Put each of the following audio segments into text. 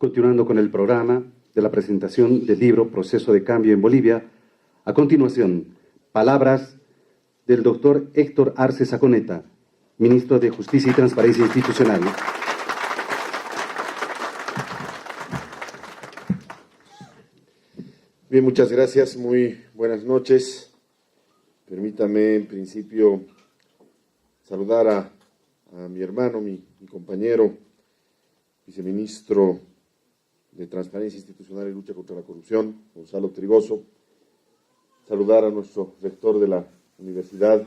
Continuando con el programa de la presentación del libro Proceso de Cambio en Bolivia, a continuación, palabras del doctor Héctor Arce Saconeta, ministro de Justicia y Transparencia Institucional. Bien, muchas gracias, muy buenas noches. Permítame en principio saludar a mi hermano, mi compañero, viceministro de Transparencia Institucional y Lucha contra la Corrupción, Gonzalo Trigoso. Saludar a nuestro rector de la universidad,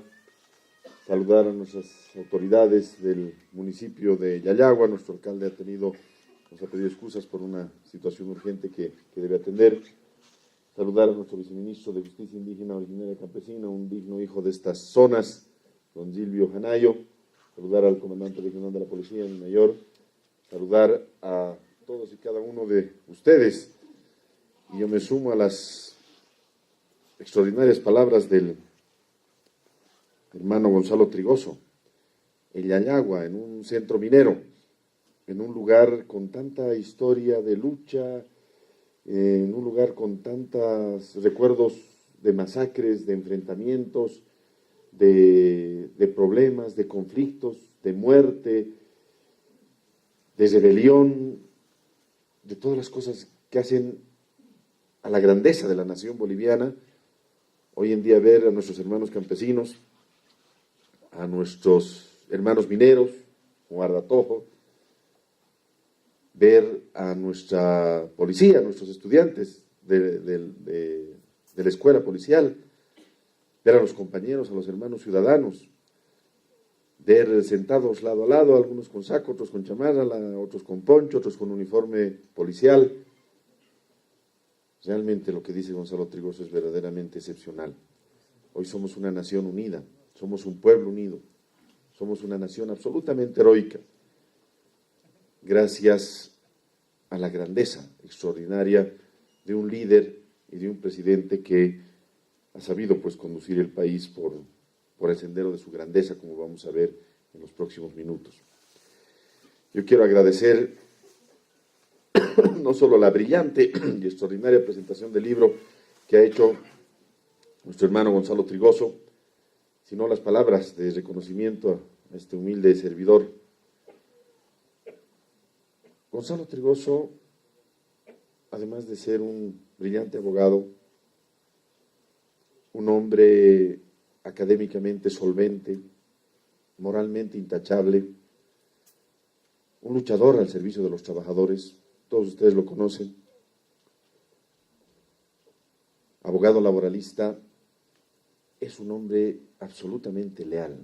saludar a nuestras autoridades del municipio de Yayagua. Nuestro alcalde nos ha pedido excusas por una situación urgente que debe atender. Saludar a nuestro viceministro de Justicia Indígena Originaria Campesina, un digno hijo de estas zonas, don Silvio Janayo. Saludar al comandante regional de la Policía, el mayor. Saludar a todos y cada uno de ustedes. Y yo me sumo a las extraordinarias palabras del hermano Gonzalo Trigoso. En Yayagua, en un centro minero, en un lugar con tanta historia de lucha, en un lugar con tantos recuerdos de masacres, de enfrentamientos, de problemas, de conflictos, de muerte, de rebelión, de todas las cosas que hacen a la grandeza de la nación boliviana. Hoy en día ver a nuestros hermanos campesinos, a nuestros hermanos mineros, como Ardatojo, ver a nuestra policía, a nuestros estudiantes de la escuela policial, ver a los compañeros, a los hermanos ciudadanos, ver sentados lado a lado, algunos con saco, otros con chamarra, otros con poncho, otros con uniforme policial. Realmente lo que dice Gonzalo Trigoso es verdaderamente excepcional. Hoy somos una nación unida, somos un pueblo unido, somos una nación absolutamente heroica, gracias a la grandeza extraordinaria de un líder y de un presidente que ha sabido pues conducir el país por el sendero de su grandeza, como vamos a ver en los próximos minutos. Yo quiero agradecer no solo la brillante y extraordinaria presentación del libro que ha hecho nuestro hermano Gonzalo Trigoso, sino las palabras de reconocimiento a este humilde servidor. Gonzalo Trigoso, además de ser un brillante abogado, un hombre académicamente solvente, moralmente intachable, un luchador al servicio de los trabajadores, todos ustedes lo conocen, abogado laboralista, es un hombre absolutamente leal,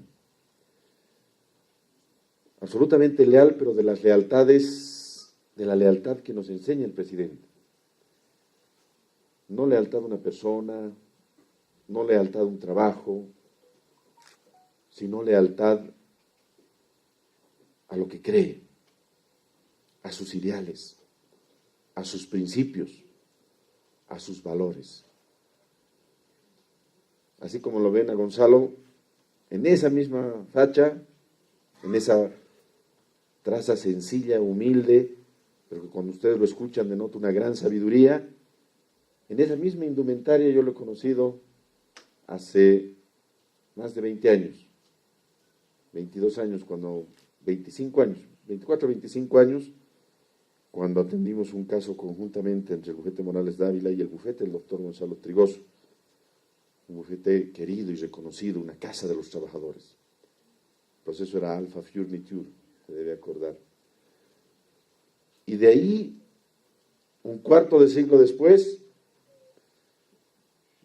pero de las lealtades, de la lealtad que nos enseña el presidente. No lealtad a una persona, no lealtad a un trabajo, sino lealtad a lo que cree, a sus ideales, a sus principios, a sus valores. Así como lo ven a Gonzalo, en esa misma facha, en esa traza sencilla, humilde, pero que cuando ustedes lo escuchan denota una gran sabiduría. En esa misma indumentaria yo lo he conocido hace más de 20 años, 22 años, 25 años, 24, 25 años, cuando atendimos un caso conjuntamente entre el bufete Morales Dávila y el bufete del doctor Gonzalo Trigoso, un bufete querido y reconocido, una casa de los trabajadores. El proceso era Alpha Furniture, se debe acordar. Y de ahí, un cuarto de siglo después,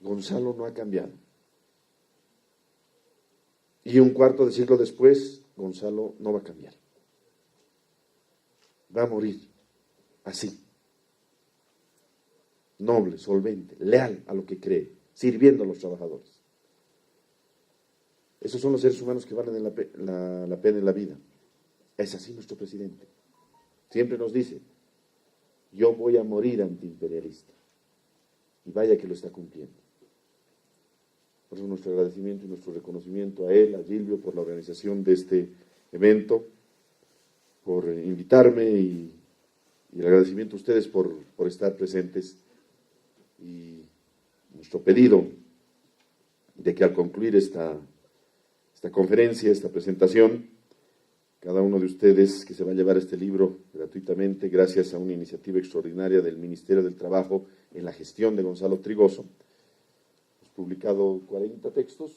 Gonzalo no ha cambiado. Y un cuarto de siglo después, Gonzalo no va a cambiar. Va a morir así. Noble, solvente, leal a lo que cree, sirviendo a los trabajadores. Esos son los seres humanos que valen la pena en la vida. Es así nuestro presidente. Siempre nos dice, yo voy a morir antiimperialista. Y vaya que lo está cumpliendo. Por eso nuestro agradecimiento y nuestro reconocimiento a él, a Silvio, por la organización de este evento, por invitarme y y el agradecimiento a ustedes por estar presentes, y nuestro pedido de que al concluir esta conferencia, esta presentación, cada uno de ustedes que se va a llevar este libro gratuitamente, gracias a una iniciativa extraordinaria del Ministerio del Trabajo en la gestión de Gonzalo Trigoso. Hemos publicado 40 textos,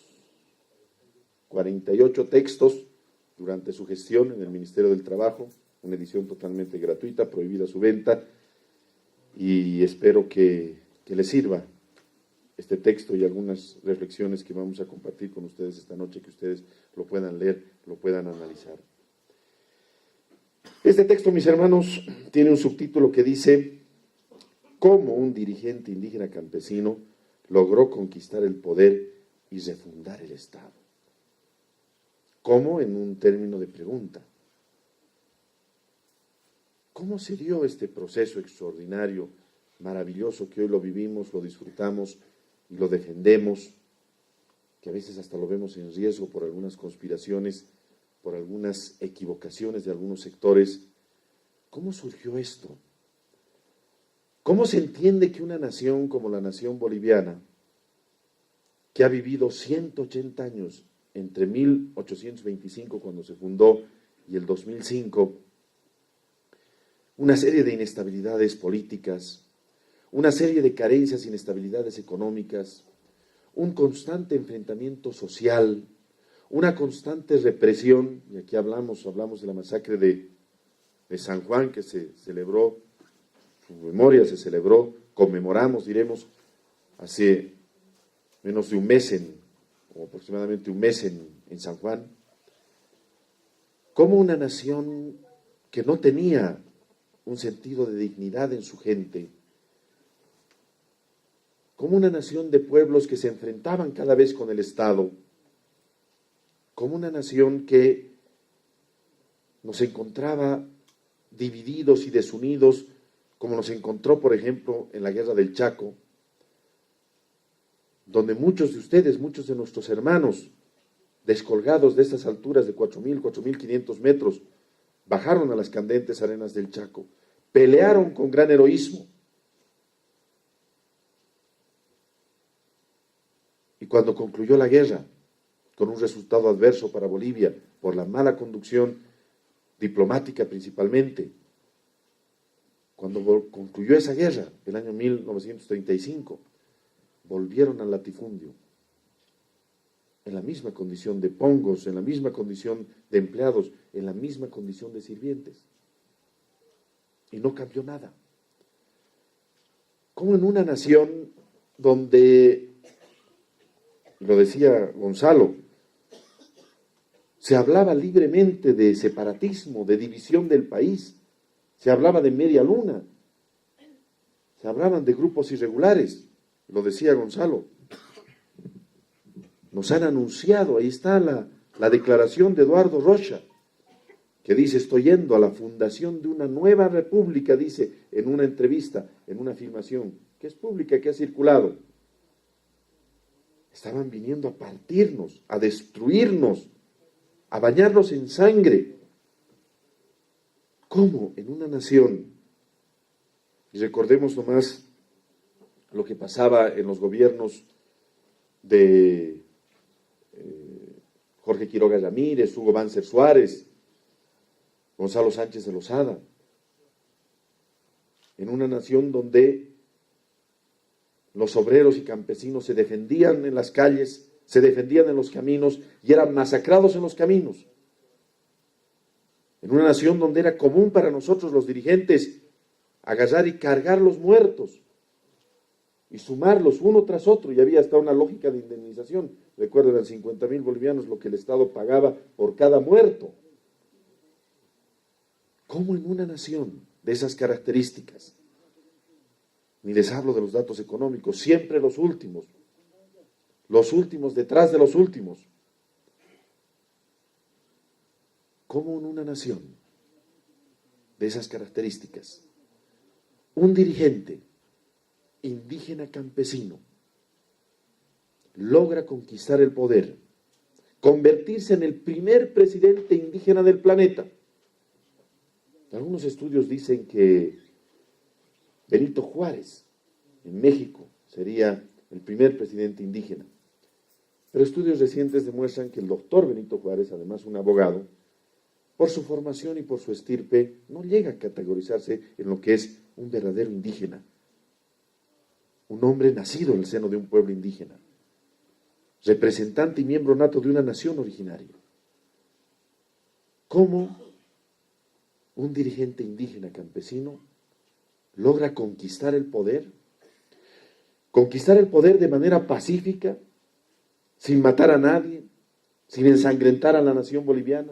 48 textos durante su gestión en el Ministerio del Trabajo, una edición totalmente gratuita, prohibida su venta, y espero que les sirva este texto y algunas reflexiones que vamos a compartir con ustedes esta noche, que ustedes lo puedan leer, lo puedan analizar. Este texto, mis hermanos, tiene un subtítulo que dice: ¿Cómo un dirigente indígena campesino logró conquistar el poder y refundar el Estado? ¿Cómo? En un término de pregunta. ¿Cómo se dio este proceso extraordinario, maravilloso, que hoy lo vivimos, lo disfrutamos y lo defendemos, que a veces hasta lo vemos en riesgo por algunas conspiraciones, por algunas equivocaciones de algunos sectores? ¿Cómo surgió esto? ¿Cómo se entiende que una nación como la nación boliviana, que ha vivido 180 años entre 1825, cuando se fundó, y el 2005, una serie de inestabilidades políticas, una serie de carencias, inestabilidades económicas, un constante enfrentamiento social, una constante represión, y aquí hablamos de la masacre de San Juan, que se celebró, su memoria se celebró, conmemoramos, diremos, hace menos de un mes, o aproximadamente un mes en San Juan. Como una nación que no tenía un sentido de dignidad en su gente, como una nación de pueblos que se enfrentaban cada vez con el Estado, como una nación que nos encontraba divididos y desunidos, como nos encontró, por ejemplo, en la Guerra del Chaco, donde muchos de ustedes, muchos de nuestros hermanos, descolgados de estas alturas de 4.000, 4.500 metros, bajaron a las candentes arenas del Chaco, pelearon con gran heroísmo. Y cuando concluyó la guerra, con un resultado adverso para Bolivia, por la mala conducción diplomática principalmente, cuando concluyó esa guerra, el año 1935, volvieron al latifundio, en la misma condición de pongos, en la misma condición de empleados, en la misma condición de sirvientes. Y no cambió nada. Como en una nación donde, lo decía Gonzalo, se hablaba libremente de separatismo, de división del país, se hablaba de media luna, se hablaban de grupos irregulares, lo decía Gonzalo. Nos han anunciado, ahí está la declaración de Eduardo Rocha, que dice: estoy yendo a la fundación de una nueva república, dice en una entrevista, en una filmación, que es pública, que ha circulado. Estaban viniendo a partirnos, a destruirnos, a bañarnos en sangre. ¿Cómo en una nación? Y recordemos nomás lo que pasaba en los gobiernos de Jorge Quiroga Ramírez, Hugo Banzer Suárez, Gonzalo Sánchez de Lozada, en una nación donde los obreros y campesinos se defendían en las calles, se defendían en los caminos y eran masacrados en los caminos. En una nación donde era común para nosotros los dirigentes agarrar y cargar los muertos y sumarlos uno tras otro, y había hasta una lógica de indemnización. Recuerdo, eran 50.000 bolivianos lo que el Estado pagaba por cada muerto. ¿Cómo en una nación de esas características? Ni les hablo de los datos económicos, siempre los últimos detrás de los últimos. ¿Cómo en una nación de esas características, un dirigente indígena campesino logra conquistar el poder, convertirse en el primer presidente indígena del planeta? Algunos estudios dicen que Benito Juárez, en México, sería el primer presidente indígena. Pero estudios recientes demuestran que el doctor Benito Juárez, además un abogado, por su formación y por su estirpe, no llega a categorizarse en lo que es un verdadero indígena, un hombre nacido en el seno de un pueblo indígena, representante y miembro nato de una nación originaria. ¿Cómo un dirigente indígena campesino logra conquistar el poder? Conquistar el poder de manera pacífica, sin matar a nadie, sin ensangrentar a la nación boliviana,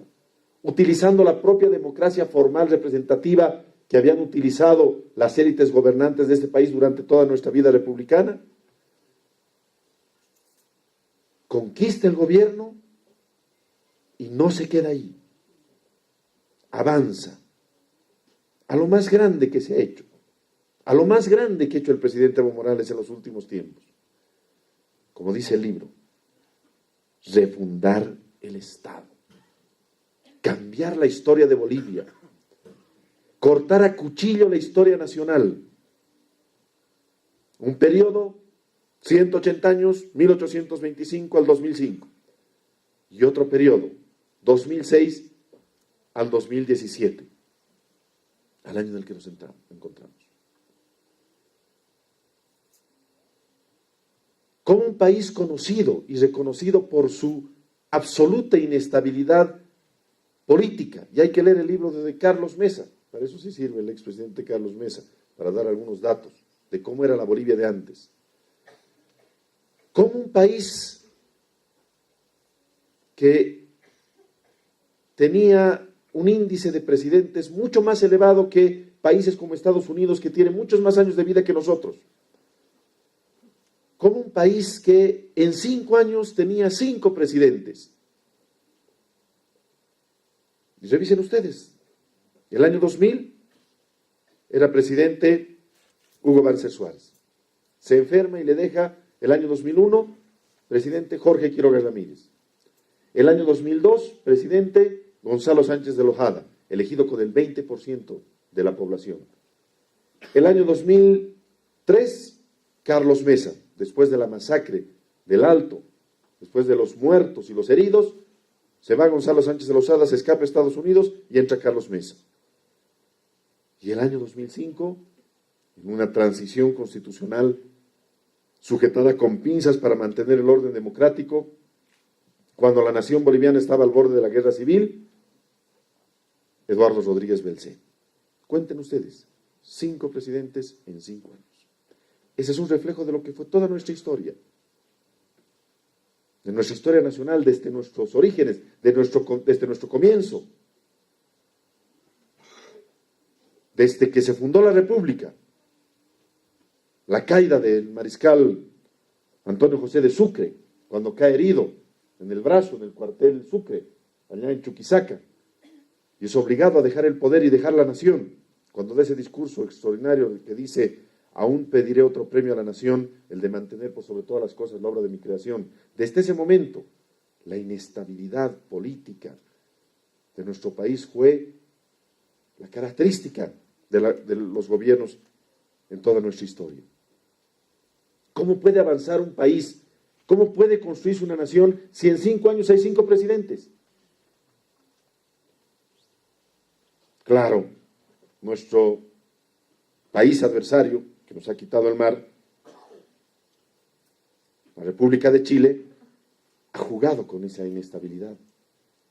utilizando la propia democracia formal representativa que habían utilizado las élites gobernantes de este país durante toda nuestra vida republicana. Conquista el gobierno y no se queda ahí. Avanza a lo más grande que se ha hecho, a lo más grande que ha hecho el presidente Evo Morales en los últimos tiempos. Como dice el libro, refundar el Estado, cambiar la historia de Bolivia, cortar a cuchillo la historia nacional. Un periodo, 180 años, 1825 al 2005. Y otro periodo, 2006 al 2017, al año en el que nos encontramos. Como un país conocido y reconocido por su absoluta inestabilidad política, y hay que leer el libro de Carlos Mesa, para eso sí sirve el expresidente Carlos Mesa, para dar algunos datos de cómo era la Bolivia de antes. Como un país que tenía un índice de presidentes mucho más elevado que países como Estados Unidos, que tienen muchos más años de vida que nosotros. Como un país que en 5 años tenía 5 presidentes. Y revisen ustedes, el año 2000 era presidente Hugo Banzer Suárez. Se enferma y le deja el año 2001 presidente Jorge Quiroga Ramírez. El año 2002 presidente Gonzalo Sánchez de Lojada, elegido con el 20% de la población. El año 2003 Carlos Mesa, después de la masacre del Alto, después de los muertos y los heridos, se va Gonzalo Sánchez de Lozada, se escapa a Estados Unidos y entra Carlos Mesa. Y el año 2005, en una transición constitucional sujetada con pinzas para mantener el orden democrático, cuando la nación boliviana estaba al borde de la guerra civil, Eduardo Rodríguez Belcé. Cuenten ustedes, 5 presidentes en 5 años. Ese es un reflejo de lo que fue toda nuestra historia. De nuestra historia nacional, desde nuestros orígenes, desde nuestro comienzo. Desde que se fundó la República. La caída del mariscal Antonio José de Sucre, cuando cae herido en el brazo, en el cuartel Sucre, allá en Chuquisaca, y es obligado a dejar el poder y dejar la nación, cuando da ese discurso extraordinario que dice: aún pediré otro premio a la nación, el de mantener por sobre todas las cosas la obra de mi creación. Desde ese momento, la inestabilidad política de nuestro país fue la característica de los gobiernos en toda nuestra historia. ¿Cómo puede avanzar un país? ¿Cómo puede construirse una nación si en 5 años hay 5 presidentes? Claro, nuestro país adversario, que nos ha quitado el mar, la República de Chile, ha jugado con esa inestabilidad.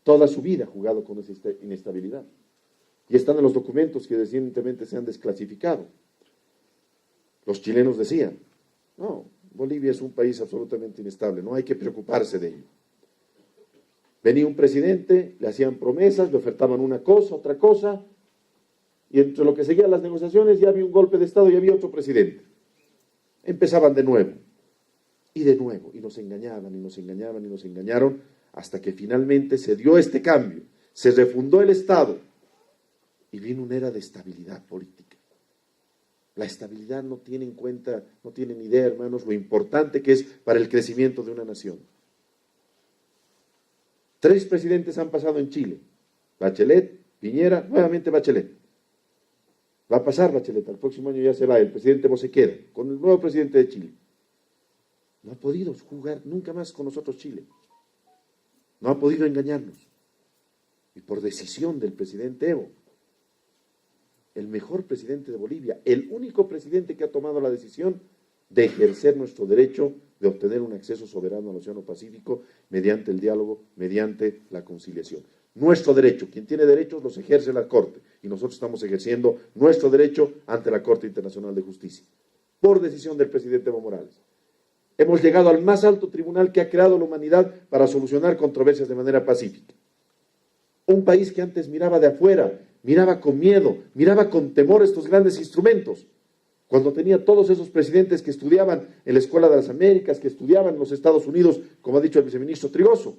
Toda su vida ha jugado con esa inestabilidad. Y están en los documentos que recientemente se han desclasificado. Los chilenos decían: no, Bolivia es un país absolutamente inestable, no hay que preocuparse de ello. Venía un presidente, le hacían promesas, le ofertaban una cosa, otra cosa, y entre lo que seguían las negociaciones ya había un golpe de Estado y había otro presidente. Empezaban de nuevo, y nos engañaban, y nos engañaban, y nos engañaron, hasta que finalmente se dio este cambio, se refundó el Estado, y vino una era de estabilidad política. La estabilidad no tiene en cuenta, no tienen idea, hermanos, lo importante que es para el crecimiento de una nación. 3 presidentes han pasado en Chile: Bachelet, Piñera, nuevamente Bachelet. Va a pasar, Bachelet, el próximo año ya se va, el presidente Evo se queda, con el nuevo presidente de Chile. No ha podido jugar nunca más con nosotros Chile. No ha podido engañarnos. Y por decisión del presidente Evo, el mejor presidente de Bolivia, el único presidente que ha tomado la decisión de ejercer nuestro derecho de obtener un acceso soberano al Océano Pacífico mediante el diálogo, mediante la conciliación. Nuestro derecho, quien tiene derechos los ejerce la Corte, y nosotros estamos ejerciendo nuestro derecho ante la Corte Internacional de Justicia, por decisión del presidente Evo Morales. Hemos llegado al más alto tribunal que ha creado la humanidad para solucionar controversias de manera pacífica. Un país que antes miraba de afuera, miraba con miedo, miraba con temor estos grandes instrumentos, cuando tenía todos esos presidentes que estudiaban en la Escuela de las Américas, que estudiaban en los Estados Unidos, como ha dicho el viceministro Trigoso.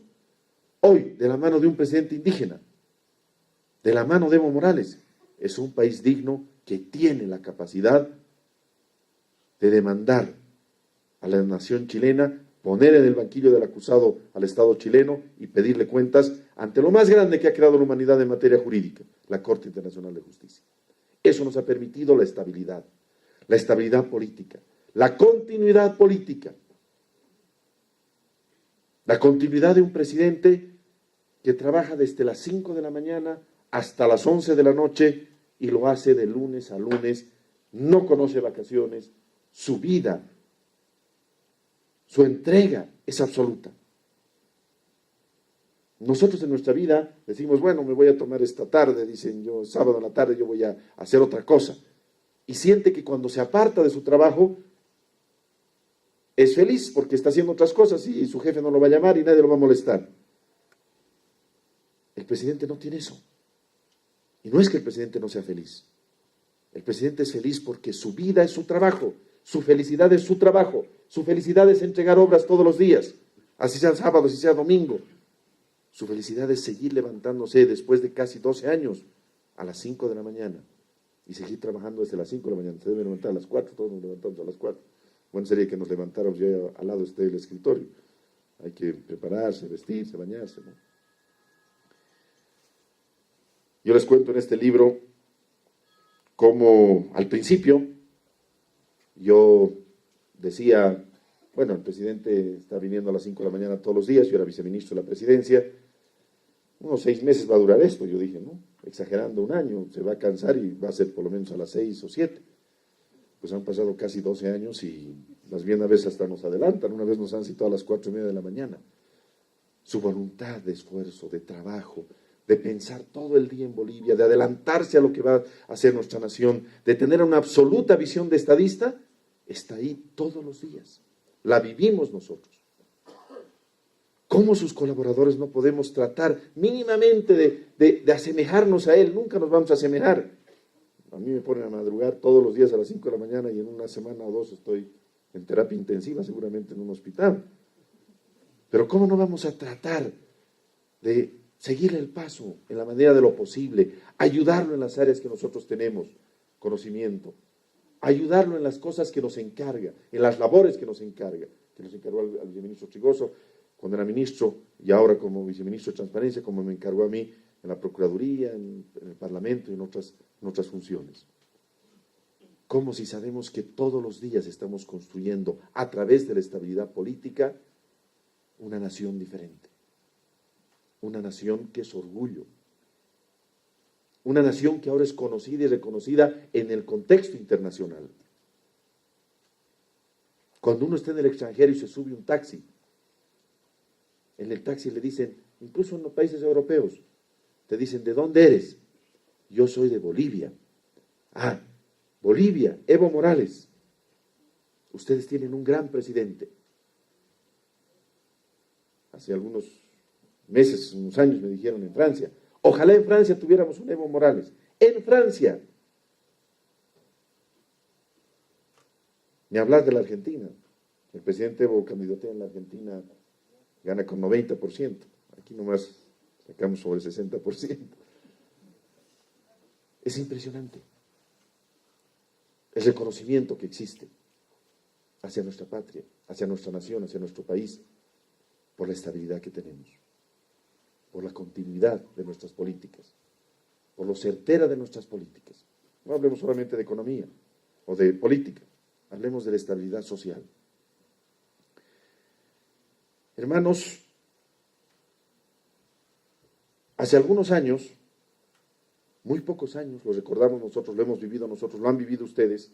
Hoy, de la mano de un presidente indígena, de la mano de Evo Morales, es un país digno que tiene la capacidad de demandar a la nación chilena, poner en el banquillo del acusado al Estado chileno y pedirle cuentas ante lo más grande que ha creado la humanidad en materia jurídica, la Corte Internacional de Justicia. Eso nos ha permitido la estabilidad política, la continuidad política, la continuidad de un presidente que trabaja desde las 5 de la mañana hasta las 11 de la noche y lo hace de lunes a lunes, no conoce vacaciones, su vida, su entrega es absoluta. Nosotros en nuestra vida decimos, bueno, me voy a tomar esta tarde, dicen yo, sábado en la tarde yo voy a hacer otra cosa. Y siente que cuando se aparta de su trabajo es feliz porque está haciendo otras cosas y su jefe no lo va a llamar y nadie lo va a molestar. El presidente no tiene eso. Y no es que el presidente no sea feliz. El presidente es feliz porque su vida es su trabajo, su felicidad es su trabajo, su felicidad es entregar obras todos los días, así sea sábado, así sea domingo. Su felicidad es seguir levantándose después de casi 12 años a las 5 de la mañana y seguir trabajando desde las 5 de la mañana. Se debe levantar a las 4, todos nos levantamos a las 4. Bueno, sería que nos levantáramos ya al lado del escritorio. Hay que prepararse, vestirse, bañarse, ¿no? Yo les cuento en este libro cómo al principio yo decía, bueno, el presidente está viniendo a las 5 de la mañana todos los días, yo era viceministro de la presidencia, unos 6 meses va a durar esto, yo dije, ¿no? Exagerando, un año, se va a cansar y va a ser por lo menos a las 6 o 7. Pues han pasado casi 12 años y más bien a veces hasta nos adelantan, una vez nos han citado a las 4:30 de la mañana. Su voluntad de esfuerzo, de trabajo, de pensar todo el día en Bolivia, de adelantarse a lo que va a hacer nuestra nación, de tener una absoluta visión de estadista, está ahí todos los días. La vivimos nosotros. ¿Cómo sus colaboradores no podemos tratar mínimamente de asemejarnos a él? Nunca nos vamos a asemejar. A mí me ponen a madrugar todos los días a las 5 de la mañana y en una semana o dos estoy en terapia intensiva, seguramente en un hospital. Pero ¿cómo no vamos a tratar de seguirle el paso en la medida de lo posible, ayudarlo en las áreas que nosotros tenemos conocimiento, ayudarlo en las cosas que nos encarga, en las labores que nos encargó al viceministro Trigoso cuando era ministro y ahora como viceministro de Transparencia, como me encargó a mí en la Procuraduría, en el Parlamento y en otras funciones. Como si sabemos que todos los días estamos construyendo a través de la estabilidad política una nación diferente. Una nación que es orgullo, una nación que ahora es conocida y reconocida en el contexto internacional. Cuando uno está en el extranjero y se sube un taxi, en el taxi le dicen, incluso en los países europeos, te dicen, ¿de dónde eres? Yo soy de Bolivia. Ah, Bolivia, Evo Morales. Ustedes tienen un gran presidente. Hace algunos meses, unos años me dijeron en Francia, ojalá en Francia tuviéramos un Evo Morales. En Francia. Ni hablar de la Argentina. El presidente Evo candidatea en la Argentina, gana con 90%. Aquí nomás sacamos sobre el 60%. Es impresionante el reconocimiento que existe hacia nuestra patria, hacia nuestra nación, hacia nuestro país, por la estabilidad que tenemos, por la continuidad de nuestras políticas, por lo certera de nuestras políticas. No hablemos solamente de economía o de política, hablemos de la estabilidad social. Hermanos, hace algunos años, muy pocos años, lo recordamos nosotros, lo hemos vivido nosotros, lo han vivido ustedes,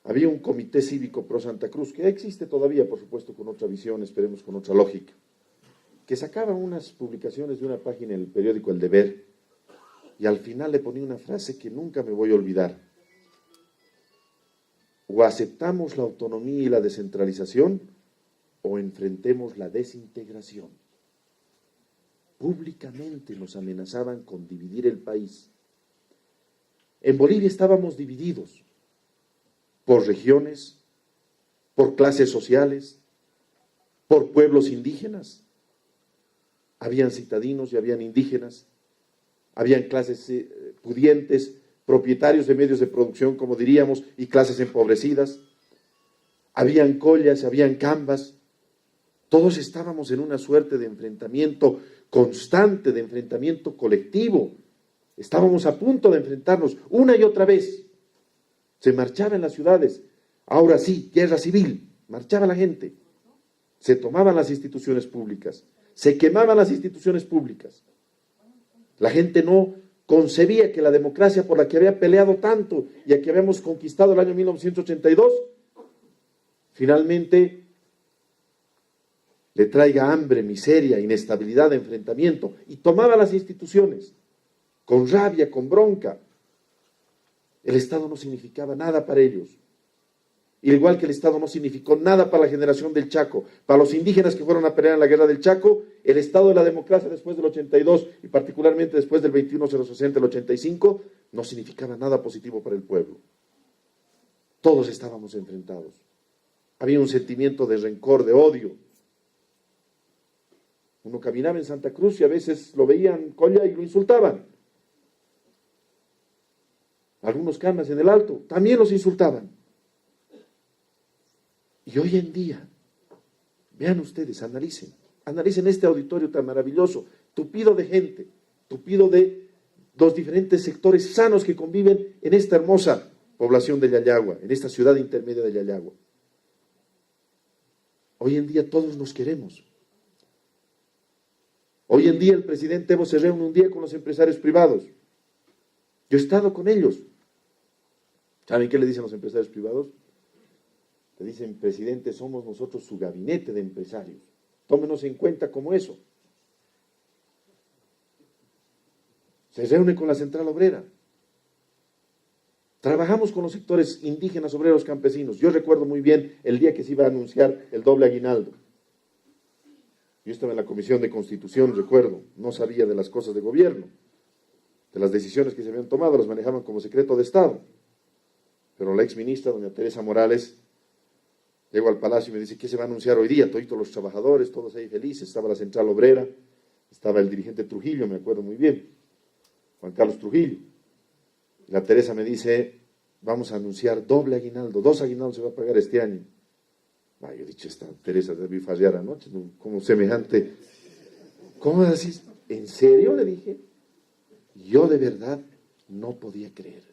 había un comité cívico pro Santa Cruz, que existe todavía, por supuesto, con otra visión, esperemos con otra lógica, que sacaba unas publicaciones de una página en el periódico El Deber, y al final le ponía una frase que nunca me voy a olvidar. O aceptamos la autonomía y la descentralización, o enfrentemos la desintegración. Públicamente nos amenazaban con dividir el país. En Bolivia estábamos divididos por regiones, por clases sociales, por pueblos indígenas. Habían citadinos y habían indígenas, habían clases pudientes, propietarios de medios de producción, como diríamos, y clases empobrecidas. Habían collas, habían cambas. Todos estábamos en una suerte de enfrentamiento constante, de enfrentamiento colectivo. Estábamos a punto de enfrentarnos una y otra vez. Se marchaba en las ciudades. Ahora sí, guerra civil. Marchaba la gente. Se tomaban las instituciones públicas. Se quemaban las instituciones públicas. La gente no concebía que la democracia por la que había peleado tanto y a que habíamos conquistado el año 1982, finalmente le traiga hambre, miseria, inestabilidad, enfrentamiento, y tomaba las instituciones con rabia, con bronca. El Estado no significaba nada para ellos. Igual que el Estado no significó nada para la generación del Chaco. Para los indígenas que fueron a pelear en la guerra del Chaco, el Estado de la democracia después del 82 y particularmente después del 21-060, el 85, no significaba nada positivo para el pueblo. Todos estábamos enfrentados. Había un sentimiento de rencor, de odio. Uno caminaba en Santa Cruz y a veces lo veían colla y lo insultaban. Algunos camas en el Alto también los insultaban. Y hoy en día, vean ustedes, analicen este auditorio tan maravilloso, tupido de gente, tupido de los diferentes sectores sanos que conviven en esta hermosa población de Yayagua, en esta ciudad intermedia de Yayagua. Hoy en día todos nos queremos. Hoy en día el presidente Evo se reúne un día con los empresarios privados. Yo he estado con ellos. ¿Saben qué le dicen los empresarios privados? Le dicen, presidente, somos nosotros su gabinete de empresarios. Tómenos en cuenta como eso. Se reúne con la Central Obrera. Trabajamos con los sectores indígenas, obreros, campesinos. Yo recuerdo muy bien el día que se iba a anunciar el doble aguinaldo. Yo estaba en la Comisión de Constitución, recuerdo. No sabía de las cosas de gobierno. De las decisiones que se habían tomado, las manejaban como secreto de Estado. Pero la exministra, doña Teresa Morales, llego al palacio y me dice, ¿qué se va a anunciar hoy día? Todos los trabajadores, todos ahí felices. Estaba la Central Obrera, estaba el dirigente Trujillo, me acuerdo muy bien, Juan Carlos Trujillo. Y la Teresa me dice, vamos a anunciar doble aguinaldo, 2 aguinaldos se va a pagar este año. Yo he dicho, esta Teresa debe fallar anoche, ¿no? Como semejante. ¿Cómo decís? ¿En serio? Le dije. Yo de verdad no podía creer.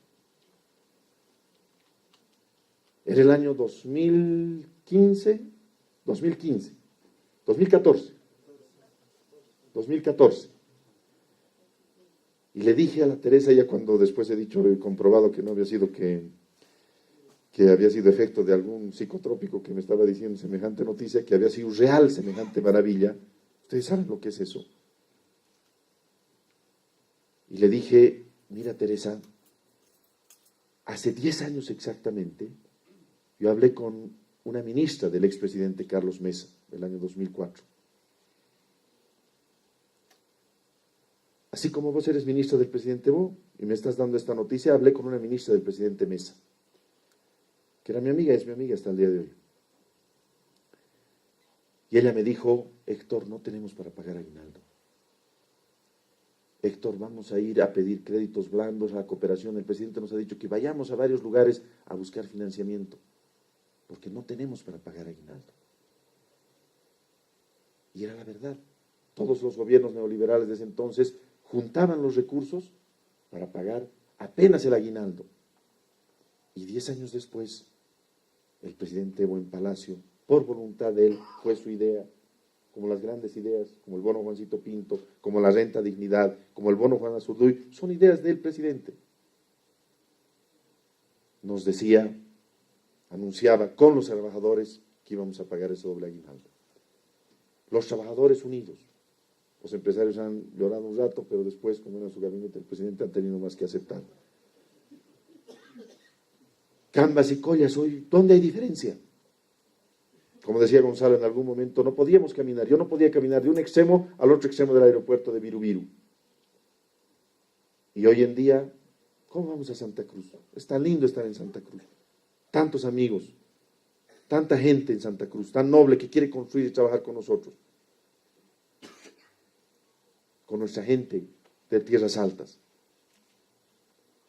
Era el año 2014. Y le dije a la Teresa, ya cuando después he dicho, he comprobado que no había sido que había sido efecto de algún psicotrópico que me estaba diciendo semejante noticia, que había sido real semejante maravilla. Ustedes saben lo que es eso. Y le dije, mira Teresa, hace 10 años exactamente, yo hablé con una ministra del expresidente Carlos Mesa, del año 2004. Así como vos eres ministro del presidente Evo y me estás dando esta noticia, hablé con una ministra del presidente Mesa, que era mi amiga, es mi amiga hasta el día de hoy. Y ella me dijo, Héctor, no tenemos para pagar aguinaldo. Héctor, vamos a ir a pedir créditos blandos a la cooperación. El presidente nos ha dicho que vayamos a varios lugares a buscar financiamiento, porque no tenemos para pagar aguinaldo. Y era la verdad. Todos los gobiernos neoliberales de ese entonces juntaban los recursos para pagar apenas el aguinaldo. Y 10 años después, el presidente Evo en Palacio, por voluntad de él, fue su idea, como las grandes ideas, como el bono Juancito Pinto, como la renta dignidad, como el bono Juan Azurduy, son ideas del presidente. Nos decía, anunciaba con los trabajadores que íbamos a pagar ese doble aguinaldo. Los trabajadores unidos. Los empresarios han llorado un rato, pero después, como era su gabinete, el presidente han tenido más que aceptar. Canvas y Collas, hoy, ¿dónde hay diferencia? Como decía Gonzalo en algún momento, no podíamos caminar. Yo no podía caminar de un extremo al otro extremo del aeropuerto de Viru. Y hoy en día, ¿cómo vamos a Santa Cruz? Es tan lindo estar en Santa Cruz. Tantos amigos, tanta gente en Santa Cruz, tan noble que quiere construir y trabajar con nosotros. Con nuestra gente de tierras altas.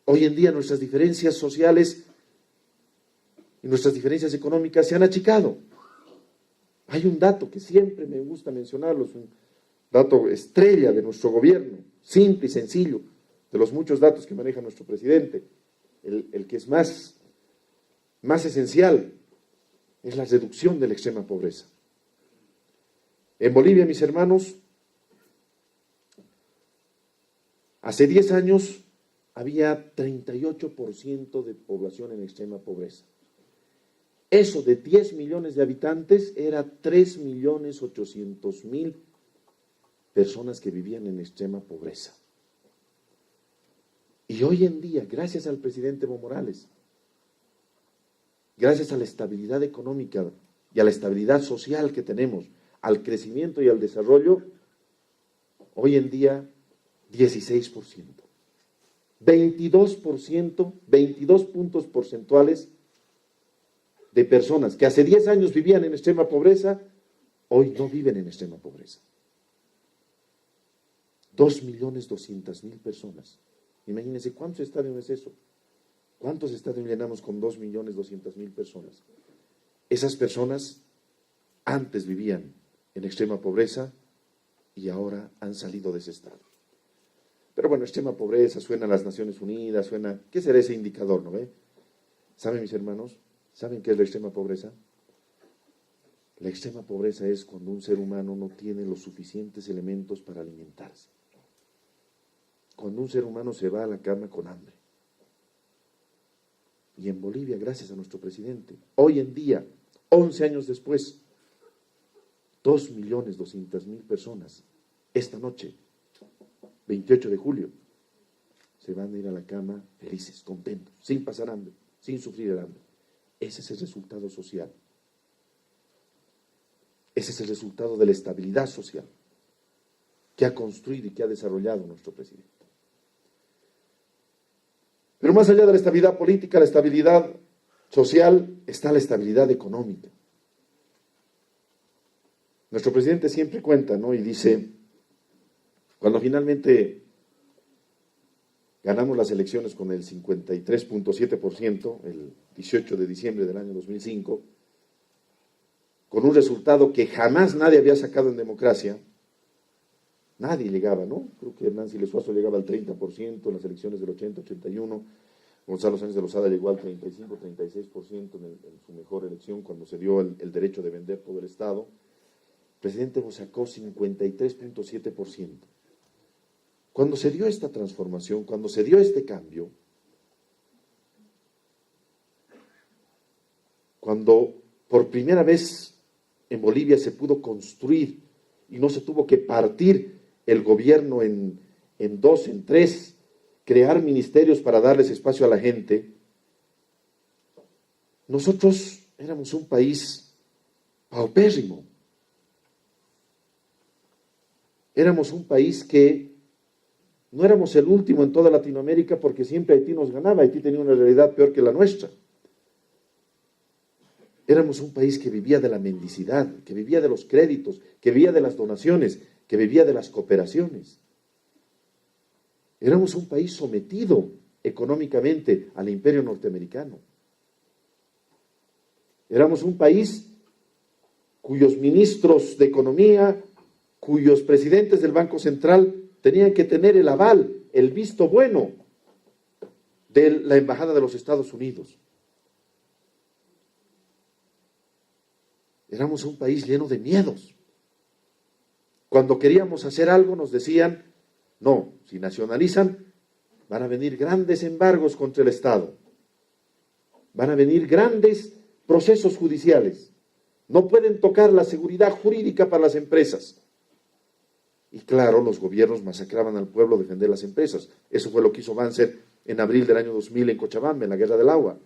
Hoy en día nuestras diferencias sociales y nuestras diferencias económicas se han achicado. Hay un dato que siempre me gusta mencionarlo, es un dato estrella de nuestro gobierno, simple y sencillo, de los muchos datos que maneja nuestro presidente. El que es más esencial es la reducción de la extrema pobreza. En Bolivia, mis hermanos, hace 10 años había 38% de población en extrema pobreza. Eso de 10 millones de habitantes era 3.800.000 personas que vivían en extrema pobreza. Y hoy en día, gracias al presidente Evo Morales, gracias a la estabilidad económica y a la estabilidad social que tenemos, al crecimiento y al desarrollo, hoy en día 16%. 22%, 22 puntos porcentuales de personas que hace 10 años vivían en extrema pobreza, hoy no viven en extrema pobreza. 2.200.000 personas. Imagínense cuántos estadios es eso. ¿Cuántos estadios llenamos con 2.200.000 personas? Esas personas antes vivían en extrema pobreza y ahora han salido de ese estado. Pero bueno, extrema pobreza, suena a las Naciones Unidas, suena... ¿Qué será ese indicador, no ve? ¿Saben, mis hermanos? ¿Saben qué es la extrema pobreza? La extrema pobreza es cuando un ser humano no tiene los suficientes elementos para alimentarse. Cuando un ser humano se va a la cama con hambre. Y en Bolivia, gracias a nuestro presidente, hoy en día, 11 años después, 2.200.000 personas, esta noche, 28 de julio, se van a ir a la cama felices, contentos, sin pasar hambre, sin sufrir el hambre. Ese es el resultado social. Ese es el resultado de la estabilidad social que ha construido y que ha desarrollado nuestro presidente. Pero más allá de la estabilidad política, la estabilidad social, está la estabilidad económica. Nuestro presidente siempre cuenta, ¿no? Y dice, cuando finalmente ganamos las elecciones con el 53.7%, el 18 de diciembre del año 2005, con un resultado que jamás nadie había sacado en democracia, nadie llegaba, ¿no? Creo que Nancy Lesuazo llegaba al 30% en las elecciones del 80-81, Gonzalo Sáenz de Lozada llegó al 35-36% en su mejor elección cuando se dio el derecho de vender todo el Estado. El presidente Evo sacó 53.7%. Cuando se dio esta transformación, cuando se dio este cambio, cuando por primera vez en Bolivia se pudo construir y no se tuvo que partir el gobierno en dos, en tres, crear ministerios para darles espacio a la gente, nosotros éramos un país paupérrimo. Éramos un país que no éramos el último en toda Latinoamérica porque siempre Haití nos ganaba. Haití tenía una realidad peor que la nuestra. Éramos un país que vivía de la mendicidad, que vivía de los créditos, que vivía de las donaciones, que vivía de las cooperaciones. Éramos un país sometido económicamente al imperio norteamericano. Éramos un país cuyos ministros de economía, cuyos presidentes del Banco Central tenían que tener el aval, el visto bueno de la Embajada de los Estados Unidos. Éramos un país lleno de miedos. Cuando queríamos hacer algo nos decían, no, si nacionalizan, van a venir grandes embargos contra el Estado. Van a venir grandes procesos judiciales. No pueden tocar la seguridad jurídica para las empresas. Y claro, los gobiernos masacraban al pueblo a defender las empresas. Eso fue lo que hizo Banzer en abril del año 2000 en Cochabamba, en la Guerra del Agua.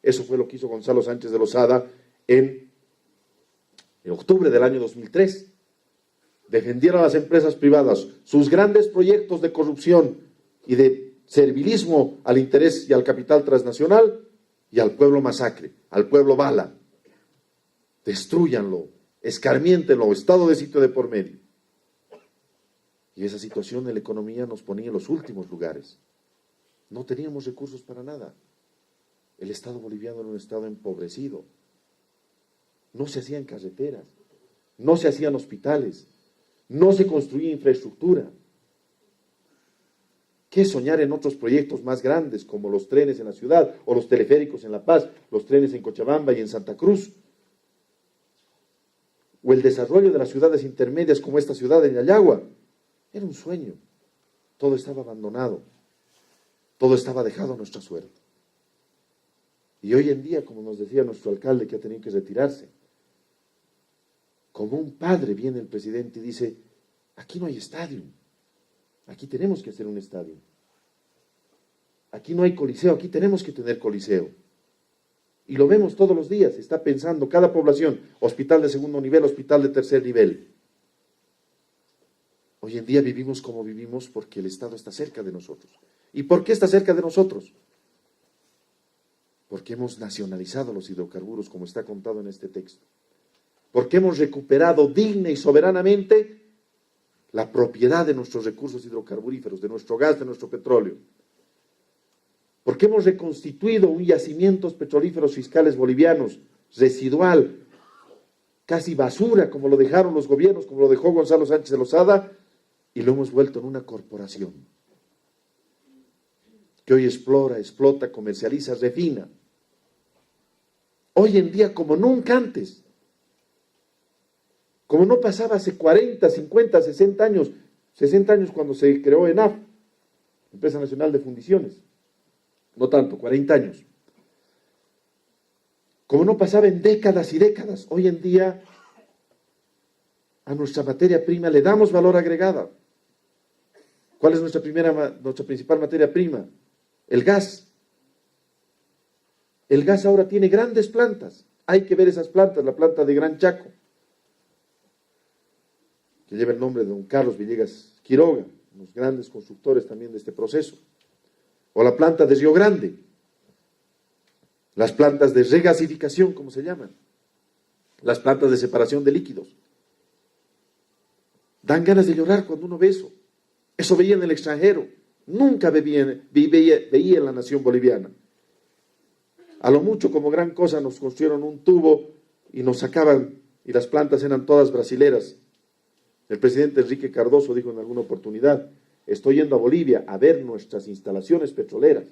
Eso fue lo que hizo Gonzalo Sánchez de Lozada en octubre del año 2003. Defendieron a las empresas privadas, sus grandes proyectos de corrupción y de servilismo al interés y al capital transnacional, y al pueblo masacre, al pueblo bala. Destrúyanlo, escarmiéntenlo, estado de sitio de por medio. Y esa situación en la economía nos ponía en los últimos lugares. No teníamos recursos para nada. El Estado boliviano era un Estado empobrecido. No se hacían carreteras, no se hacían hospitales, no se construía infraestructura. ¿Qué soñar en otros proyectos más grandes como los trenes en la ciudad o los teleféricos en La Paz, los trenes en Cochabamba y en Santa Cruz? O el desarrollo de las ciudades intermedias como esta ciudad de Yayagua. Era un sueño. Todo estaba abandonado. Todo estaba dejado a nuestra suerte. Y hoy en día, como nos decía nuestro alcalde que ha tenido que retirarse, como un padre viene el presidente y dice, aquí no hay estadio. Aquí tenemos que hacer un estadio. Aquí no hay coliseo, aquí tenemos que tener coliseo. Y lo vemos todos los días, está pensando cada población, hospital de segundo nivel, hospital de tercer nivel. Hoy en día vivimos como vivimos porque el Estado está cerca de nosotros. ¿Y por qué está cerca de nosotros? Porque hemos nacionalizado los hidrocarburos, como está contado en este texto. Porque hemos recuperado digna y soberanamente la propiedad de nuestros recursos hidrocarburíferos, de nuestro gas, de nuestro petróleo. Porque hemos reconstituido un yacimientos petrolíferos fiscales bolivianos, residual, casi basura, como lo dejaron los gobiernos, como lo dejó Gonzalo Sánchez de Lozada, y lo hemos vuelto en una corporación que hoy explora, explota, comercializa, refina. Hoy en día, como nunca antes, como no pasaba hace 40, 50, 60 años cuando se creó ENAF, Empresa Nacional de Fundiciones, no tanto, 40 años. Como no pasaba en décadas y décadas, hoy en día a nuestra materia prima le damos valor agregado. ¿Cuál es nuestra principal materia prima? El gas. El gas ahora tiene grandes plantas. Hay que ver esas plantas, la planta de Gran Chaco, que lleva el nombre de don Carlos Villegas Quiroga, unos grandes constructores también de este proceso. O la planta de Río Grande, las plantas de regasificación, como se llaman, las plantas de separación de líquidos. Dan ganas de llorar cuando uno ve eso. Eso veía en el extranjero, nunca veía en la nación boliviana. A lo mucho, como gran cosa, nos construyeron un tubo y nos sacaban, y las plantas eran todas brasileras. El presidente Enrique Cardoso dijo en alguna oportunidad, estoy yendo a Bolivia a ver nuestras instalaciones petroleras.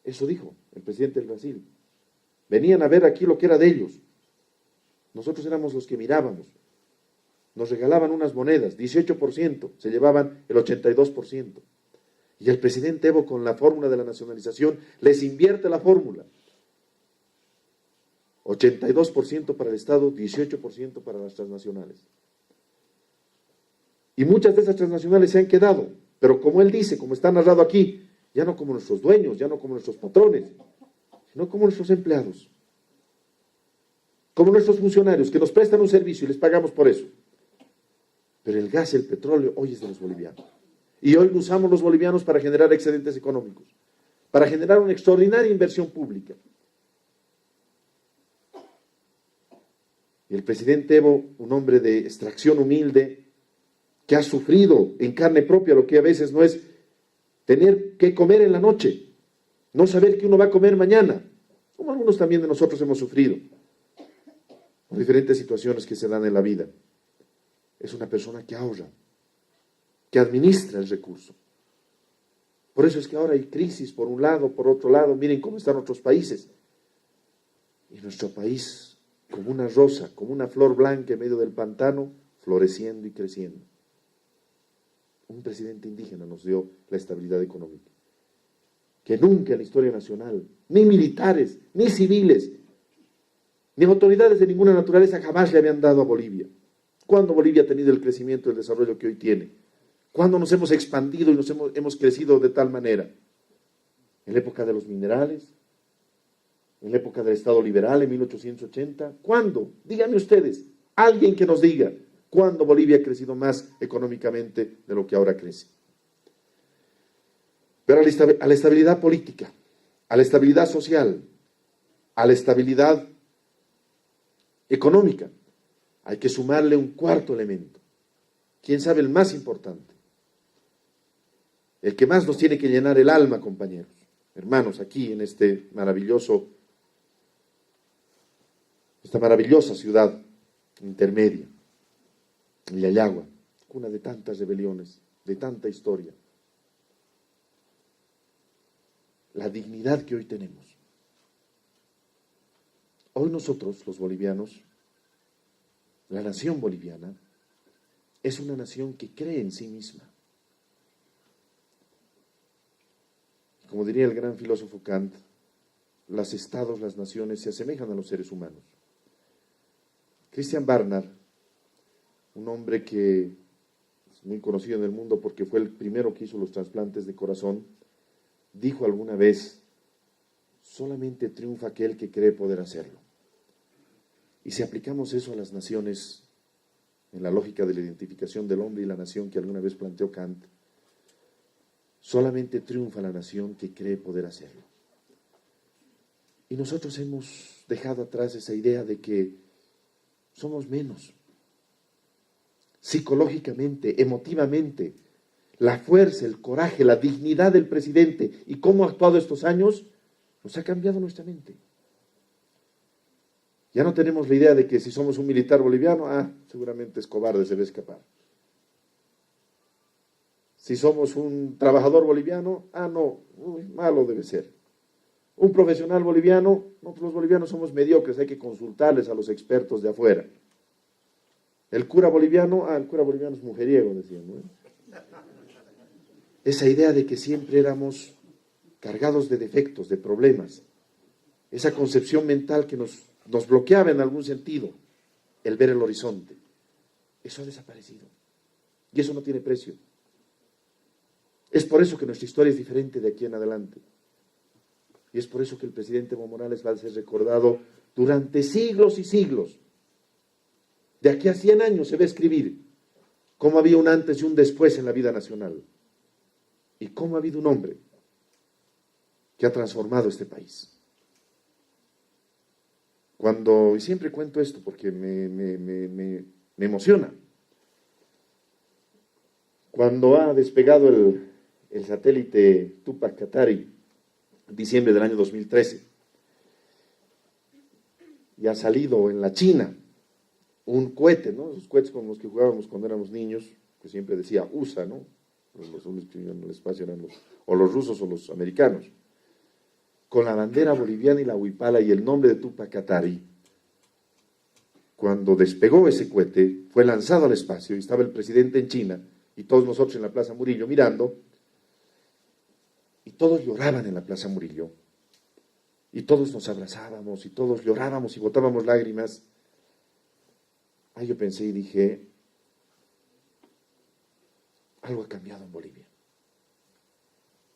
Eso dijo el presidente del Brasil. Venían a ver aquí lo que era de ellos. Nosotros éramos los que mirábamos. Nos regalaban unas monedas, 18%, se llevaban el 82%. Y el presidente Evo, con la fórmula de la nacionalización, les invierte la fórmula. 82% para el Estado, 18% para las transnacionales. Y muchas de esas transnacionales se han quedado, pero como él dice, como está narrado aquí, ya no como nuestros dueños, ya no como nuestros patrones, sino como nuestros empleados, como nuestros funcionarios, que nos prestan un servicio y les pagamos por eso. Pero el gas y el petróleo hoy es de los bolivianos. Y hoy lo usamos los bolivianos para generar excedentes económicos, para generar una extraordinaria inversión pública. Y el presidente Evo, un hombre de extracción humilde, que ha sufrido en carne propia lo que a veces no es tener que comer en la noche, no saber qué uno va a comer mañana, como algunos también de nosotros hemos sufrido, por diferentes situaciones que se dan en la vida. Es una persona que ahorra, que administra el recurso. Por eso es que ahora hay crisis por un lado, por otro lado, miren cómo están otros países. Y nuestro país, como una rosa, como una flor blanca en medio del pantano, floreciendo y creciendo. Un presidente indígena nos dio la estabilidad económica, que nunca en la historia nacional, ni militares, ni civiles, ni autoridades de ninguna naturaleza jamás le habían dado a Bolivia. ¿Cuándo Bolivia ha tenido el crecimiento y el desarrollo que hoy tiene? ¿Cuándo nos hemos expandido y hemos crecido de tal manera? ¿En la época de los minerales? ¿En la época del Estado liberal, en 1880? ¿Cuándo? Díganme ustedes, alguien que nos diga, ¿cuándo Bolivia ha crecido más económicamente de lo que ahora crece? Pero a la estabilidad política, a la estabilidad social, a la estabilidad económica, hay que sumarle un cuarto elemento. ¿Quién sabe el más importante? El que más nos tiene que llenar el alma, compañeros, hermanos, aquí en esta maravillosa ciudad intermedia, Llayagua, cuna de tantas rebeliones, de tanta historia. La dignidad que hoy tenemos. Hoy nosotros, los bolivianos, la nación boliviana, es una nación que cree en sí misma. Como diría el gran filósofo Kant, los estados, las naciones se asemejan a los seres humanos. Christian Barnard, un hombre que es muy conocido en el mundo porque fue el primero que hizo los trasplantes de corazón, dijo alguna vez, solamente triunfa aquel que cree poder hacerlo. Y si aplicamos eso a las naciones, en la lógica de la identificación del hombre y la nación que alguna vez planteó Kant, solamente triunfa la nación que cree poder hacerlo. Y nosotros hemos dejado atrás esa idea de que somos menos. Psicológicamente, emotivamente, la fuerza, el coraje, la dignidad del presidente y cómo ha actuado estos años, nos ha cambiado nuestra mente. Ya no tenemos la idea de que si somos un militar boliviano, seguramente es cobarde, se va a escapar. Si somos un trabajador boliviano, no, malo debe ser. Un profesional boliviano, los bolivianos somos mediocres, hay que consultarles a los expertos de afuera. El cura boliviano, el cura boliviano es mujeriego, decían, ¿no? Esa idea de que siempre éramos cargados de defectos, de problemas, esa concepción mental que nos bloqueaba en algún sentido, el ver el horizonte, eso ha desaparecido. Y eso no tiene precio. Es por eso que nuestra historia es diferente de aquí en adelante. Y es por eso que el presidente Evo Morales va a ser recordado durante siglos y siglos. De aquí a 100 años se va a escribir cómo había un antes y un después en la vida nacional. Y cómo ha habido un hombre que ha transformado este país. Y siempre cuento esto porque me emociona. Cuando ha despegado el satélite Tupac Katari, en diciembre del año 2013, y ha salido en la China un cohete, ¿no? Esos cohetes con los que jugábamos cuando éramos niños, que siempre decía USA, ¿no? Los únicos que vivían en el espacio eran los rusos o los americanos, con la bandera boliviana y la huipala y el nombre de Tupac Katari. Cuando despegó ese cohete, fue lanzado al espacio y estaba el presidente en China y todos nosotros en la Plaza Murillo mirando, y todos lloraban en la Plaza Murillo, y todos nos abrazábamos, y todos llorábamos y botábamos lágrimas. Yo pensé y dije, algo ha cambiado en Bolivia.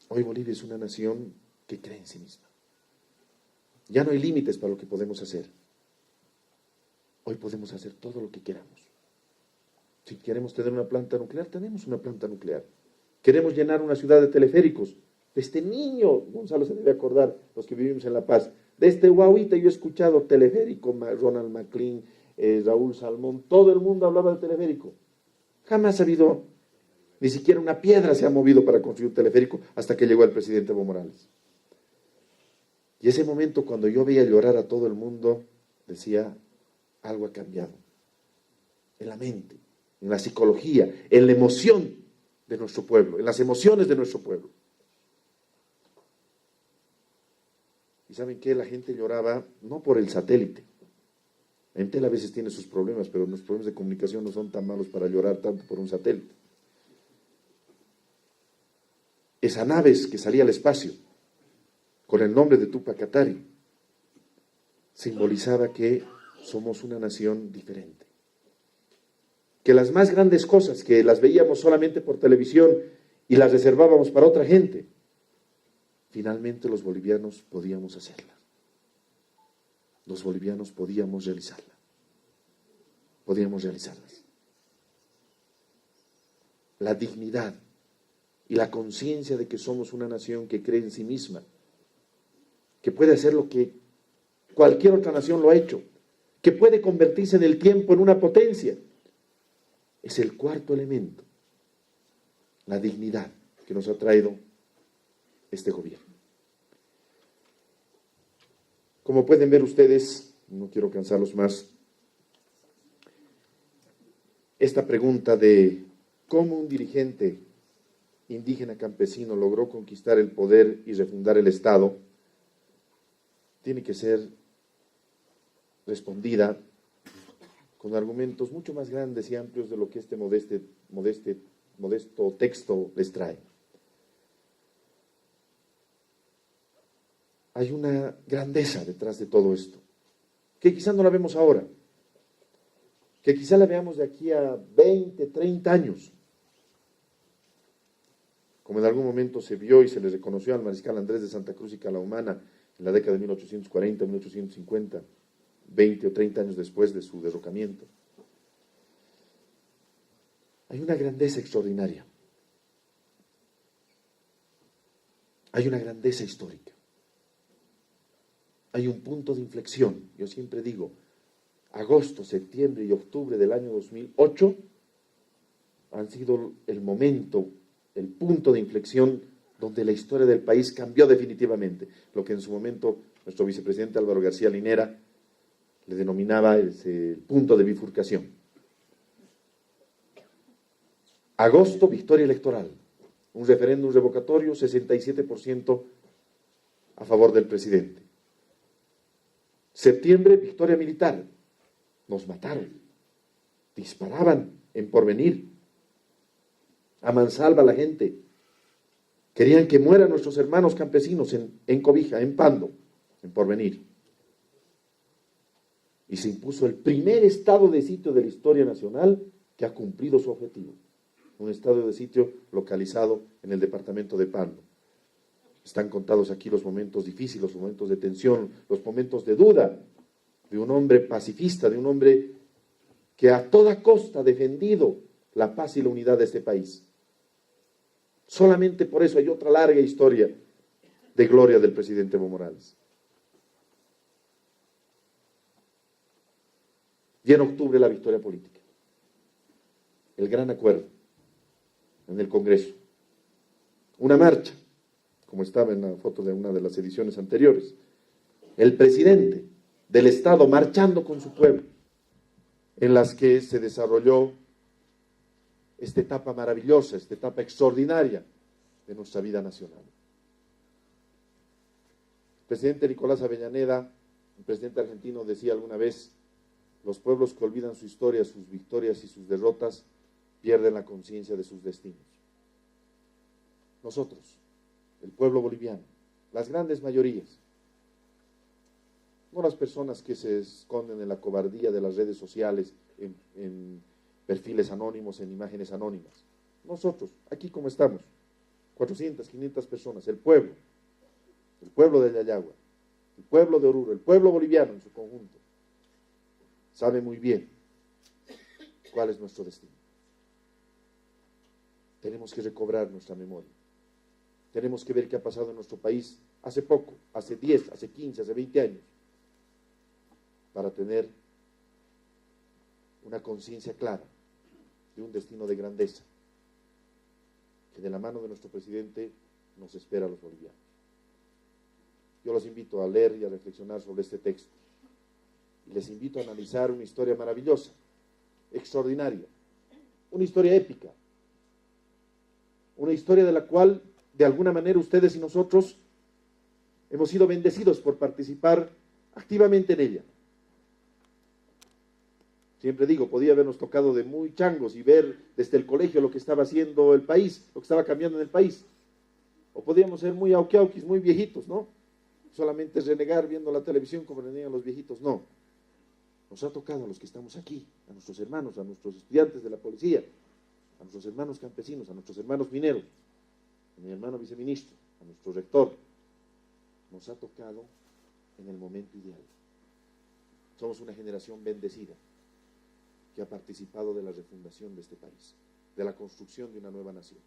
Hoy Bolivia es una nación que cree en sí misma. Ya no hay límites para lo que podemos hacer. Hoy podemos hacer todo lo que queramos. Si queremos tener una planta nuclear, tenemos una planta nuclear. Queremos llenar una ciudad de teleféricos. De este niño, Gonzalo se debe acordar, los que vivimos en La Paz, de este guauita yo he escuchado teleférico, Ronald McLean, Raúl Salmón, todo el mundo hablaba de teleférico. Jamás ha habido, ni siquiera una piedra se ha movido para construir un teleférico hasta que llegó el presidente Evo Morales. Y ese momento cuando yo veía llorar a todo el mundo, decía, algo ha cambiado. En la mente, en la psicología, en la emoción de nuestro pueblo, en las emociones de nuestro pueblo. Y ¿saben qué? La gente lloraba no por el satélite. Entel a veces tiene sus problemas, pero los problemas de comunicación no son tan malos para llorar tanto por un satélite. Esa nave que salía al espacio, con el nombre de Tupac Katari, simbolizaba que somos una nación diferente. Que las más grandes cosas que las veíamos solamente por televisión y las reservábamos para otra gente, finalmente los bolivianos podíamos hacerlas. Los bolivianos podíamos realizarlas. Podíamos realizarlas. La dignidad y la conciencia de que somos una nación que cree en sí misma, que puede hacer lo que cualquier otra nación lo ha hecho, que puede convertirse en el tiempo en una potencia, es el cuarto elemento, la dignidad que nos ha traído este gobierno. Como pueden ver ustedes, no quiero cansarlos más, esta pregunta de cómo un dirigente indígena campesino logró conquistar el poder y refundar el Estado, tiene que ser respondida con argumentos mucho más grandes y amplios de lo que este modesto texto les trae. Hay una grandeza detrás de todo esto, que quizá no la vemos ahora, que quizá la veamos de aquí a 20, 30 años, como en algún momento se vio y se le reconoció al mariscal Andrés de Santa Cruz y Calahumana en la década de 1840, 1850, 20 o 30 años después de su derrocamiento. Hay una grandeza extraordinaria. Hay una grandeza histórica. Hay un punto de inflexión. Yo siempre digo, agosto, septiembre y octubre del año 2008 han sido el momento, el punto de inflexión donde la historia del país cambió definitivamente. Lo que en su momento nuestro vicepresidente Álvaro García Linera le denominaba el punto de bifurcación. Agosto, victoria electoral. Un referéndum revocatorio, 67% a favor del presidente. Septiembre, victoria militar. Nos mataron. Disparaban en Porvenir. A mansalva la gente. Querían que mueran nuestros hermanos campesinos en Cobija, en Pando, en Porvenir. Y se impuso el primer estado de sitio de la historia nacional que ha cumplido su objetivo. Un estado de sitio localizado en el departamento de Pando. Están contados aquí los momentos difíciles, los momentos de tensión, los momentos de duda de un hombre pacifista, de un hombre que a toda costa ha defendido la paz y la unidad de este país. Solamente por eso hay otra larga historia de gloria del presidente Evo Morales. Y en octubre la victoria política. El gran acuerdo en el Congreso. Una marcha, como estaba en la foto de una de las ediciones anteriores. El presidente del Estado marchando con su pueblo, en las que se desarrolló esta etapa maravillosa, esta etapa extraordinaria de nuestra vida nacional. El presidente Nicolás Avellaneda, el presidente argentino, decía alguna vez: los pueblos que olvidan su historia, sus victorias y sus derrotas, pierden la conciencia de sus destinos. Nosotros, el pueblo boliviano, las grandes mayorías, no las personas que se esconden en la cobardía de las redes sociales, en perfiles anónimos, en imágenes anónimas. Nosotros, aquí como estamos, 400, 500 personas, el pueblo de Yayagua, el pueblo de Oruro, el pueblo boliviano en su conjunto, sabe muy bien cuál es nuestro destino. Tenemos que recobrar nuestra memoria. Tenemos que ver qué ha pasado en nuestro país hace poco, hace 10, hace 15, hace 20 años, para tener una conciencia clara de un destino de grandeza, que de la mano de nuestro presidente nos espera a los bolivianos. Yo los invito a leer y a reflexionar sobre este texto. Y les invito a analizar una historia maravillosa, extraordinaria, una historia épica, una historia de la cual, de alguna manera, ustedes y nosotros hemos sido bendecidos por participar activamente en ella. Siempre digo, podía habernos tocado de muy changos y ver desde el colegio lo que estaba haciendo el país, lo que estaba cambiando en el país. O podíamos ser muy auquiauquis, muy viejitos, ¿no? Solamente renegar viendo la televisión como renegan los viejitos, no. Nos ha tocado a los que estamos aquí, a nuestros hermanos, a nuestros estudiantes de la policía, a nuestros hermanos campesinos, a nuestros hermanos mineros, a mi hermano viceministro, a nuestro rector. Nos ha tocado en el momento ideal. Somos una generación bendecida que ha participado de la refundación de este país, de la construcción de una nueva nación.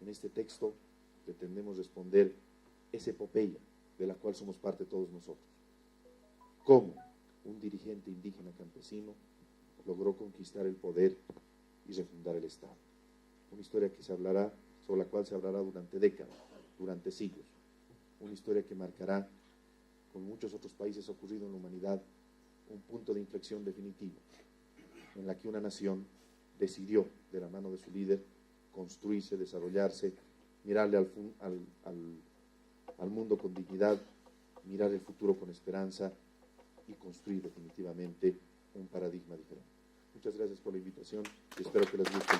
En este texto pretendemos responder esa epopeya de la cual somos parte todos nosotros. ¿Cómo un dirigente indígena campesino logró conquistar el poder y refundar el Estado? Una historia que se hablará, sobre la cual se hablará durante décadas, durante siglos. Una historia que marcará, como muchos otros países ha ocurrido en la humanidad, un punto de inflexión definitivo, en la que una nación decidió, de la mano de su líder, construirse, desarrollarse, mirarle al mundo con dignidad, mirar el futuro con esperanza y construir definitivamente un paradigma diferente. Muchas gracias por la invitación y espero que les guste.